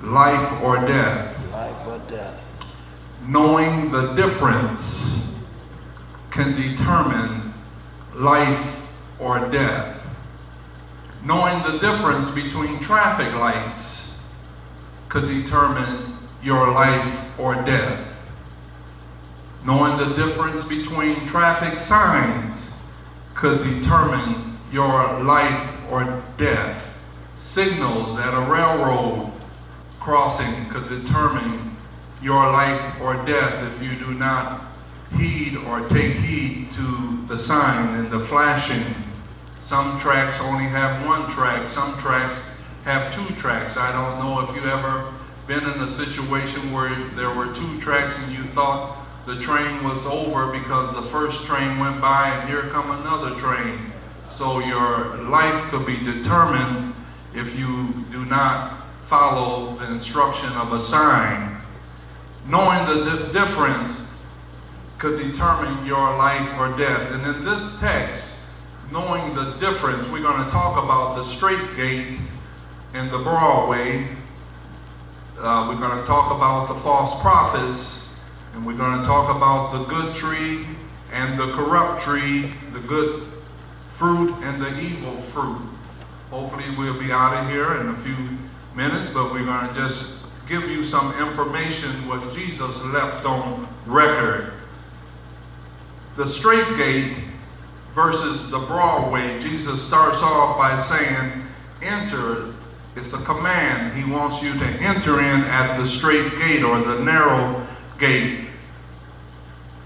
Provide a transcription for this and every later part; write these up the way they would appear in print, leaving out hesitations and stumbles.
life or death. Life or death. Knowing the difference can determine life or death. Knowing the difference between traffic lights could determine your life or death. Knowing the difference between traffic signs could determine your life or death. Signals at a railroad crossing could determine your life or death if you do not heed or take heed to the sign and the flashing. Some tracks only have one track, some tracks have two tracks. I don't know if you ever been in a situation where there were two tracks and you thought the train was over because the first train went by and here come another train. So your life could be determined if you do not follow the instruction of a sign. Knowing the difference could determine your life or death. And in this text, knowing the difference, we're going to talk about the straight gate and the broad way. We're going to talk about the false prophets, and we're going to talk about the good tree and the corrupt tree, the good fruit and the evil fruit. Hopefully we'll be out of here in a few minutes, but we're going to just give you some information what Jesus left on record. The straight gate versus the broad way. Jesus starts off by saying, enter. It's a command. He wants you to enter in at the straight gate or the narrow gate. In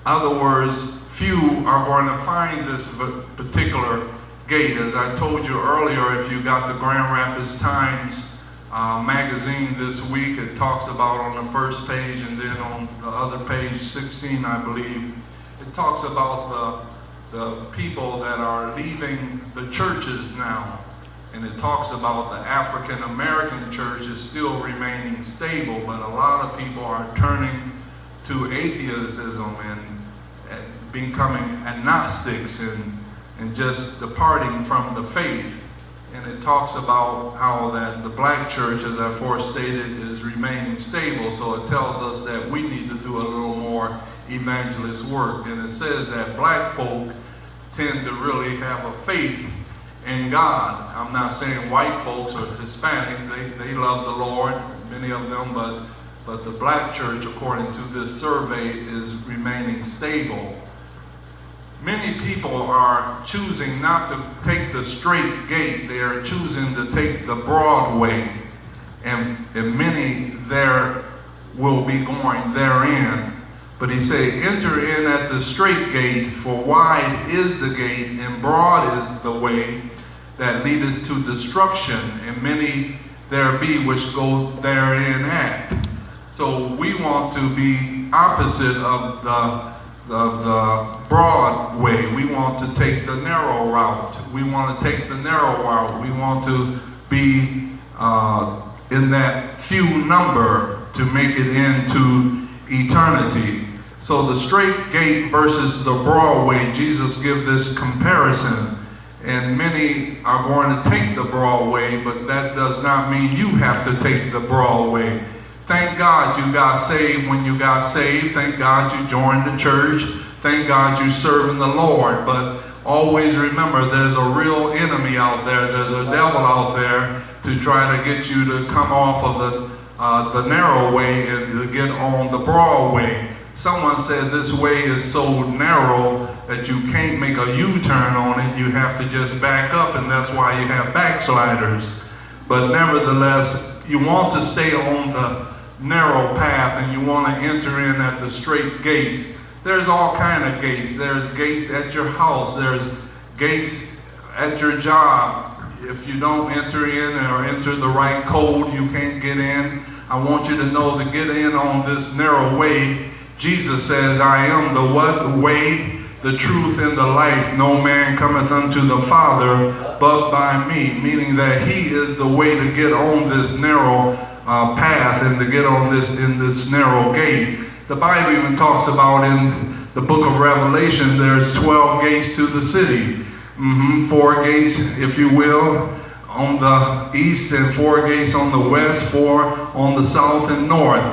other words, few are going to find this particular gate. As I told you earlier, if you got the Grand Rapids Times magazine this week, it talks about on the first page and then on the other page, 16 I believe, it talks about the people that are leaving the churches now. And it talks about the African American church is still remaining stable, but a lot of people are turning to atheism and becoming agnostics and just departing from the faith. And it talks about how that the black church, as I stated, is remaining stable. So it tells us that we need to do a little more evangelist work. And it says that black folk tend to really have a faith in God. I'm not saying white folks or Hispanics, they love the Lord, many of them, but the black church, according to this survey, is remaining stable. Many people are choosing not to take the straight gate. They are choosing to take the broad way. And many there will be going therein. But he said, enter in at the straight gate, for wide is the gate and broad is the way that leadeth to destruction, and many there be which go therein at. So we want to be opposite of the broad way. We want to take the narrow route. We want to take the narrow route. We want to be in that few number to make it into eternity. So the straight gate versus the broad way, Jesus gives this comparison. And many are going to take the broad way, but that does not mean you have to take the broad way. Thank God you got saved when you got saved. Thank God you joined the church. Thank God you serving the Lord. But always remember, there's a real enemy out there. There's a devil out there to try to get you to come off of the narrow way and to get on the broad way. Someone said this way is so narrow that you can't make a U-turn on it. You have to just back up, and that's why you have backsliders. But nevertheless, you want to stay on the narrow path and you want to enter in at the straight gates. There's all kind of gates. There's gates at your house. There's gates at your job. If you don't enter in or enter the right code, you can't get in. I want you to know to get in on this narrow way. Jesus says, I am the what? The way, the truth, and the life. No man cometh unto the Father but by me. Meaning that he is the way to get on this narrow path and to get on in this narrow gate. The Bible even talks about in the book of Revelation, there's 12 gates to the city. 4 gates, if you will, on the east and 4 gates on the west, 4 on the south and north.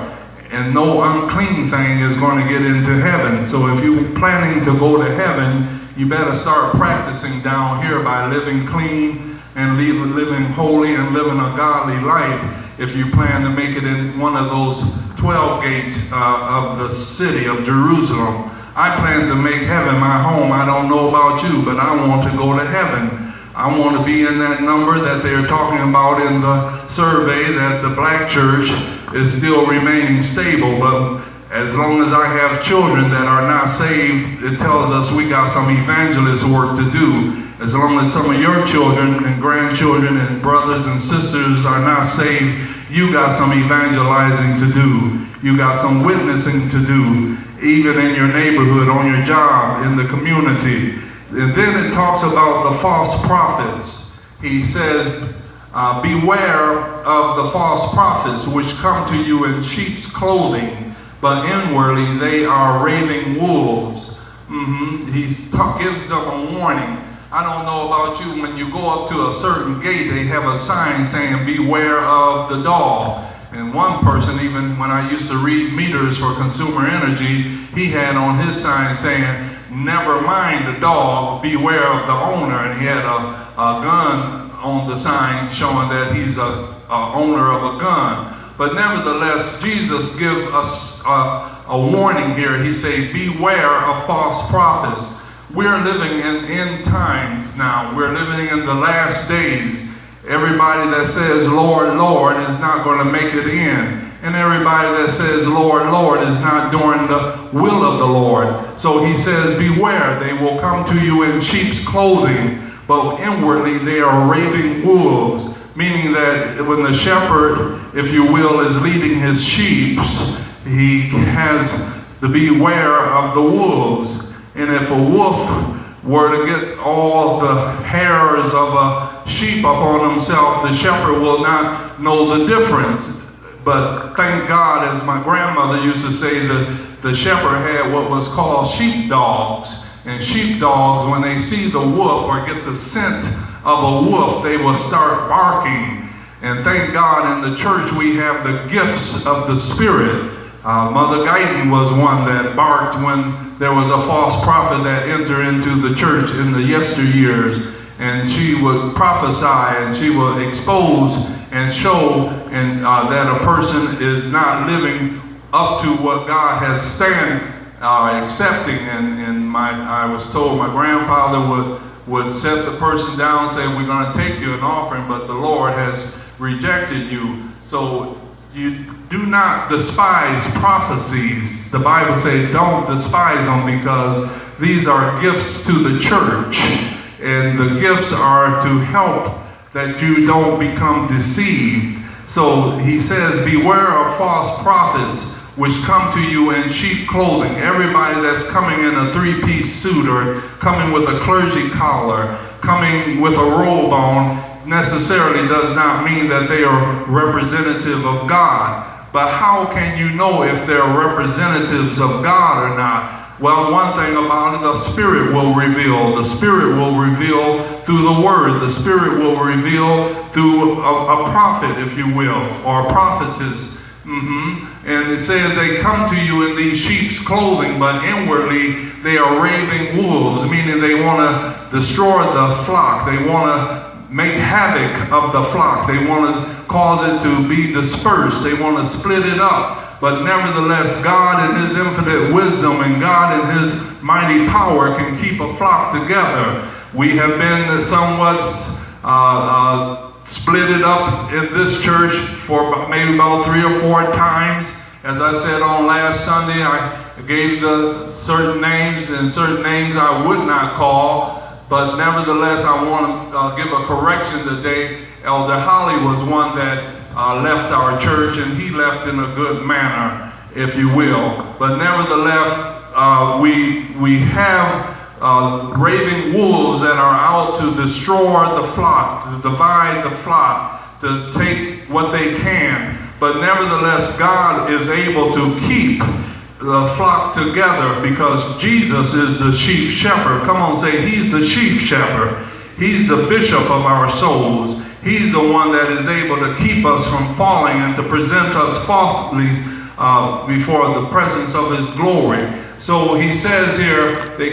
And no unclean thing is going to get into heaven. So if you're planning to go to heaven, you better start practicing down here by living clean and living holy and living a godly life if you plan to make it in one of those 12 gates of the city of Jerusalem. I plan to make heaven my home. I don't know about you, but I want to go to heaven. I want to be in that number that they're talking about in the survey, that the black church is still remaining stable. But as long as I have children that are not saved, it tells us we got some evangelist work to do. As long as some of your children and grandchildren and brothers and sisters are not saved, you got some evangelizing to do. You got some witnessing to do, even in your neighborhood, on your job, in the community. And then it talks about the false prophets. He says, beware of the false prophets which come to you in sheep's clothing, but inwardly they are raving wolves. He gives them a warning. I don't know about you, when you go up to a certain gate, they have a sign saying, beware of the dog. And one person, even when I used to read meters for consumer energy, he had on his sign saying, never mind the dog, beware of the owner. And he had a gun on the sign showing that he's a owner of a gun. But nevertheless, Jesus gives us a warning here. He says, beware of false prophets. We're living in end times now. We're living in the last days. Everybody that says, Lord, Lord, is not going to make it in. And everybody that says, Lord, Lord, is not doing the will of the Lord. So he says, beware, they will come to you in sheep's clothing, but inwardly they are raving wolves. Meaning that when the shepherd, if you will, is leading his sheep, he has to beware of the wolves. And if a wolf were to get all the hairs of a sheep upon himself, the shepherd will not know the difference. But thank God, as my grandmother used to say, the shepherd had what was called sheepdogs. And sheepdogs, when they see the wolf or get the scent of a wolf, they will start barking. And thank God in the church we have the gifts of the Spirit. Mother Guyton was one that barked when there was a false prophet that entered into the church in the yesteryears. And she would prophesy and she would expose and show that a person is not living up to what God has accepting. And I was told my grandfather would set the person down, say, we're going to take you an offering, but the Lord has rejected you. So you do not despise prophecies. The Bible says don't despise them, because these are gifts to the church. And the gifts are to help that you don't become deceived. So he says, beware of false prophets which come to you in sheep clothing. Everybody that's coming in a 3-piece suit or coming with a clergy collar, coming with a robe on, necessarily does not mean that they are representative of God. But how can you know if they're representatives of God or not? Well, one thing about it, the Spirit will reveal. The Spirit will reveal through the Word. The Spirit will reveal through a prophet, if you will, or a prophetess. And it says they come to you in these sheep's clothing, but inwardly they are raving wolves, meaning they want to destroy the flock. They want to make havoc of the flock. They want to cause it to be dispersed. They want to split it up. But nevertheless, God in his infinite wisdom and God in his mighty power can keep a flock together. We have been somewhat split it up in this church for maybe about 3 or 4 times. As I said on last Sunday, I gave the certain names and certain names I would not call. But nevertheless, I want to give a correction today. Elder Holly was one that left our church, and he left in a good manner, if you will. But nevertheless, we have raving wolves that are out to destroy the flock, to divide the flock, to take what they can. But nevertheless, God is able to keep the flock together because Jesus is the chief shepherd. Come on, say, he's the chief shepherd. He's the bishop of our souls. He's the one that is able to keep us from falling and to present us faultlessly before the presence of his glory. So he says here, they